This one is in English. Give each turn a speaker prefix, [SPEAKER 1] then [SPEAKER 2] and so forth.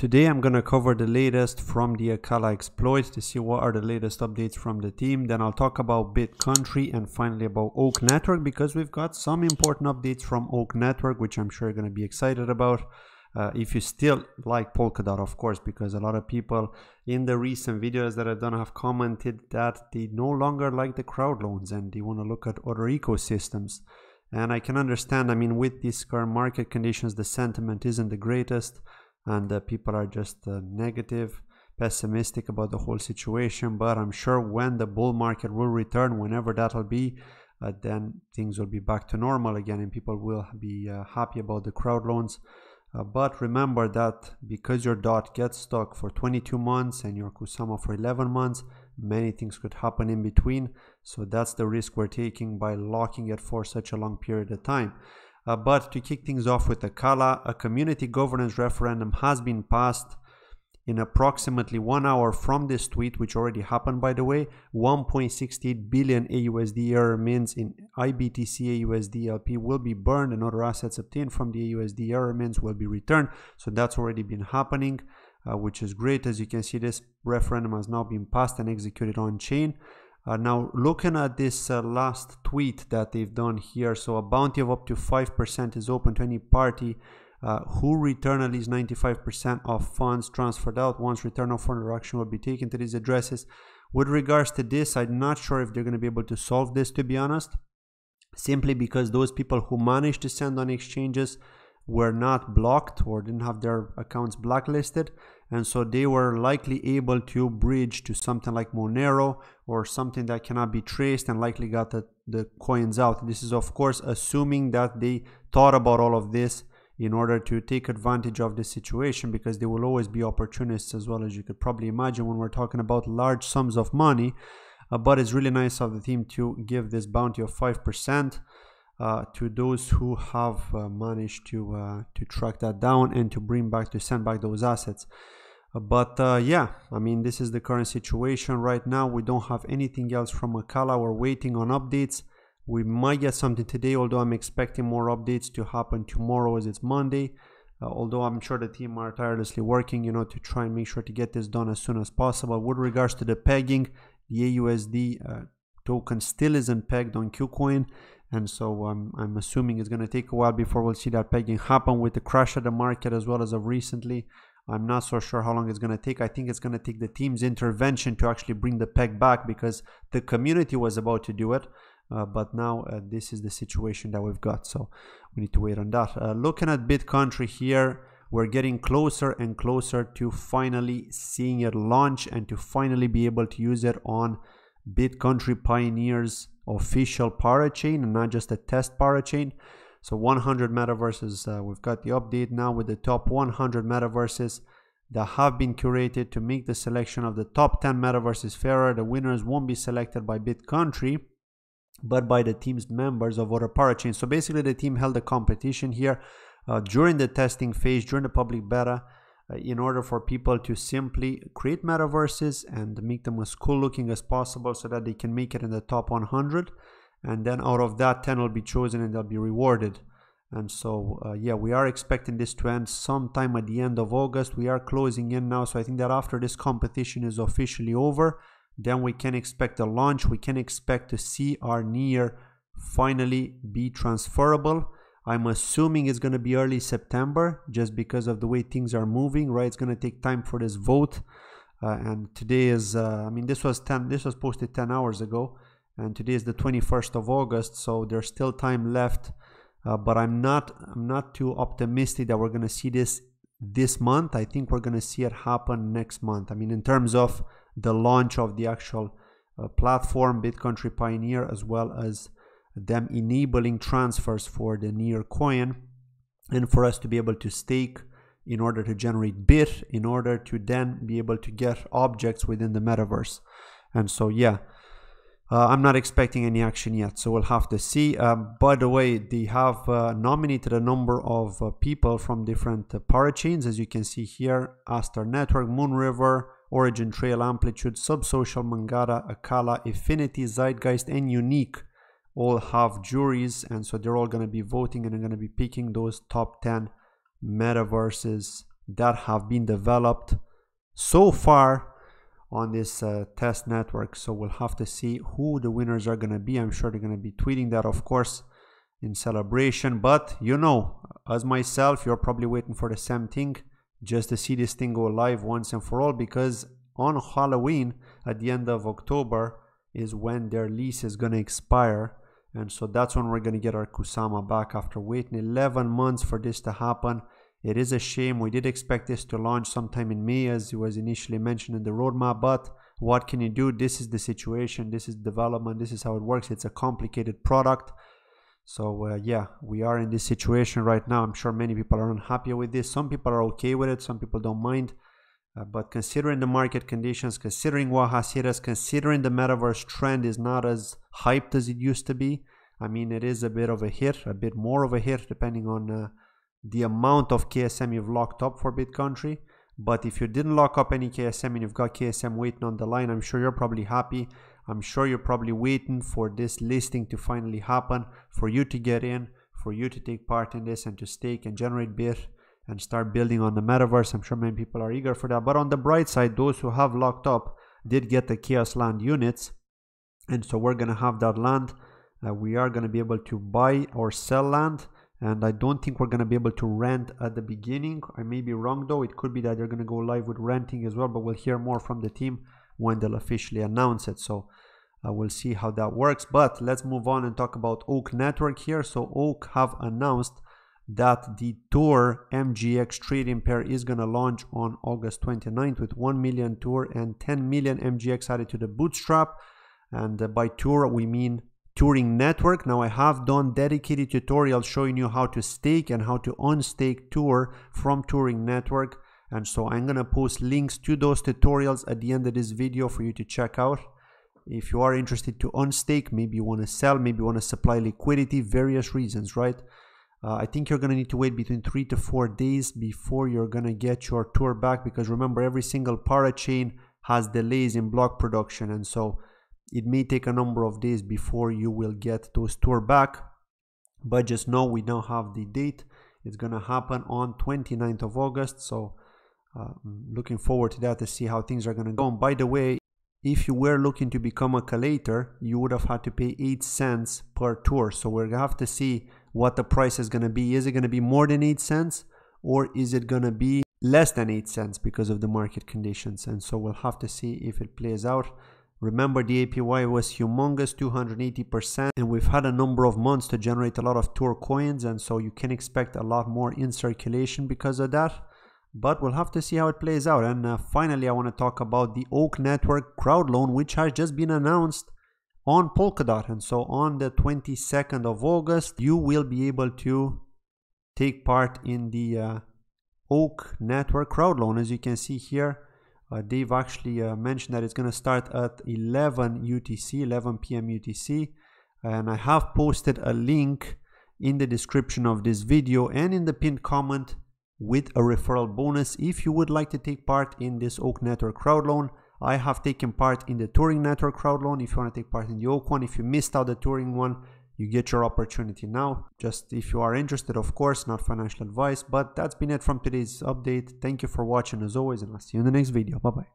[SPEAKER 1] Today I'm going to cover the latest from the Acala exploits to see what are the latest updates from the team. Then I'll talk about Bitcountry and finally about Oak Network, because we've got some important updates from Oak Network, which I'm sure you're going to be excited about. If you still like Polkadot, of course, because a lot of people in the recent videos that I've done have commented that they no longer like the crowd loans and they want to look at other ecosystems. And I can understand, I mean, with these current market conditions, the sentiment isn't the greatest. And people are just negative, pessimistic about the whole situation. But I'm sure when the bull market will return, whenever that'll be, then things will be back to normal again and people will be happy about the crowd loans. But remember that because your DOT gets stuck for 22 months and your Kusama for 11 months, many things could happen in between. So that's the risk we're taking by locking it for such a long period of time. But to kick things off with Acala, a community governance referendum has been passed in approximately 1 hour from this tweet, which already happened, by the way. 1.68 billion AUSD remains in IBTC AUSD LP will be burned and other assets obtained from the AUSD remains will be returned. So that's already been happening, which is great. As you can see, this referendum has now been passed and executed on chain. Now looking at this last tweet that they've done here, so a bounty of up to 5% is open to any party who return at least 95% of funds transferred out. Once return of fund action will be taken to these addresses. With regards to this, I'm not sure if they're going to be able to solve this, to be honest, simply because those people who managed to send on exchanges were not blocked or didn't have their accounts blacklisted, and so they were likely able to bridge to something like Monero or something that cannot be traced and likely got the coins out. This is of course assuming that they thought about all of this in order to take advantage of the situation, because they will always be opportunists, as well, as you could probably imagine when we're talking about large sums of money. But it's really nice of the team to give this bounty of 5% to those who have managed to track that down and to send back those assets. But yeah, I mean, this is the current situation right now. We don't have anything else from Acala. We're waiting on updates. We might get something today, although I'm expecting more updates to happen tomorrow as it's Monday. Although I'm sure the team are tirelessly working, to try and make sure to get this done as soon as possible. With regards to the pegging, the AUSD token still isn't pegged on KuCoin. And so I'm assuming it's going to take a while before we'll see that pegging happen. With the crash of the market as well as of recently, I'm not so sure how long it's going to take. I think it's going to take the team's intervention to actually bring the peg back, because the community was about to do it. But now this is the situation that we've got. So we need to wait on that. Looking at Bitcountry here, we're getting closer and closer to finally seeing it launch and to finally be able to use it on Bitcountry Pioneer's official parachain and not just a test parachain. So 100 metaverses, we've got the update now with the top 100 metaverses that have been curated to make the selection of the top 10 metaverses fairer. The winners won't be selected by Bitcountry, but by the team's members of other parachains. So basically the team held a competition here during the testing phase, during the public beta, in order for people to simply create metaverses and make them as cool looking as possible so that they can make it in the top 100. And then out of that, 10 will be chosen and they'll be rewarded. And so, yeah, we are expecting this to end sometime at the end of August. We are closing in now. So I think that after this competition is officially over, then we can expect a launch. We can expect to see our NEAR finally be transferable. I'm assuming it's going to be early September just because of the way things are moving, right? It's going to take time for this vote. And today is, I mean, this was posted 10 hours ago. And today is the 21st of August, so there's still time left. But I'm not too optimistic that we're going to see this month. I think we're going to see it happen next month. I mean, in terms of the launch of the actual platform, Bitcountry Pioneer, as well as them enabling transfers for the NEAR coin, and for us to be able to stake in order to generate BIT, in order to then be able to get objects within the metaverse. And so, yeah. I'm not expecting any action yet, so we'll have to see. By the way, they have nominated a number of people from different parachains, as you can see here: Astar Network, Moonriver, Origin Trail, Amplitude, Subsocial, Mangata, Acala, Affinity, Zeitgeist, and Unique all have juries, and so they're all going to be voting and they're going to be picking those top 10 metaverses that have been developed so far on this test network. So we'll have to see who the winners are going to be. I'm sure they're going to be tweeting that, of course, in celebration. But you know, as myself, you're probably waiting for the same thing, just to see this thing go live once and for all, because on Halloween at the end of October is when their lease is going to expire, and so that's when we're going to get our Kusama back after waiting 11 months for this to happen. It is a shame. We did expect this to launch sometime in May, as it was initially mentioned in the roadmap, but what can you do? This is the situation, this is development, this is how it works. It's a complicated product. So yeah, we are in this situation right now. I'm sure many people are unhappy with this. Some people are okay with it, some people don't mind. But considering the market conditions, considering what has hit us, considering the metaverse trend is not as hyped as it used to be, I mean, it is a bit of a hit, a bit more of a hit, depending on the amount of KSM you've locked up for Bitcountry. But if you didn't lock up any KSM and you've got KSM waiting on the line, I'm sure you're probably happy. I'm sure you're probably waiting for this listing to finally happen, for you to get in, for you to take part in this and to stake and generate BIT and start building on the metaverse. I'm sure many people are eager for that. But on the bright side, those who have locked up did get the Chaos Land units, and so we're going to have that land. We are going to be able to buy or sell land, and I don't think we're going to be able to rent at the beginning. I may be wrong though. It could be that they're going to go live with renting as well, but we'll hear more from the team when they'll officially announce it. So we'll see how that works. But let's move on and talk about Oak Network here. So Oak have announced that the TUR MGX trading pair is going to launch on August 29th with 1 million TUR and 10 million MGX added to the bootstrap. And by TUR we mean Turing Network. Now I have done dedicated tutorials showing you how to stake and how to unstake TUR from Turing Network, and so I'm gonna post links to those tutorials at the end of this video for you to check out. If you are interested to unstake, maybe you want to sell, maybe you want to supply liquidity, various reasons, right? I think you're gonna need to wait between 3 to 4 days before you're gonna get your TUR back, because remember, every single parachain has delays in block production, and so it may take a number of days before you will get those TUR back. But just know we now have the date. It's going to happen on 29th of August. So looking forward to that, to see how things are going to go. And by the way, if you were looking to become a collator, you would have had to pay 8 cents per TUR. So we're going to have to see what the price is going to be. Is it going to be more than 8 cents or is it going to be less than 8 cents because of the market conditions? And so we'll have to see if it plays out. Remember, the APY was humongous, 280%, and we've had a number of months to generate a lot of TUR coins, and so you can expect a lot more in circulation because of that. But we'll have to see how it plays out. And finally, I want to talk about the Oak Network Crowdloan, which has just been announced on Polkadot. And so on the 22nd of August, you will be able to take part in the Oak Network Crowdloan. As you can see here, they've actually mentioned that it's going to start at 11 UTC, 11 p.m. UTC. And I have posted a link in the description of this video and in the pinned comment with a referral bonus if you would like to take part in this Oak Network Crowdloan. I have taken part in the Turing Network Crowdloan. If you want to take part in the Oak one, if you missed out the Turing one, you get your opportunity now. Just if you are interested, of course, not financial advice. But that's been it from today's update. Thank you for watching as always, and I'll see you in the next video. Bye bye.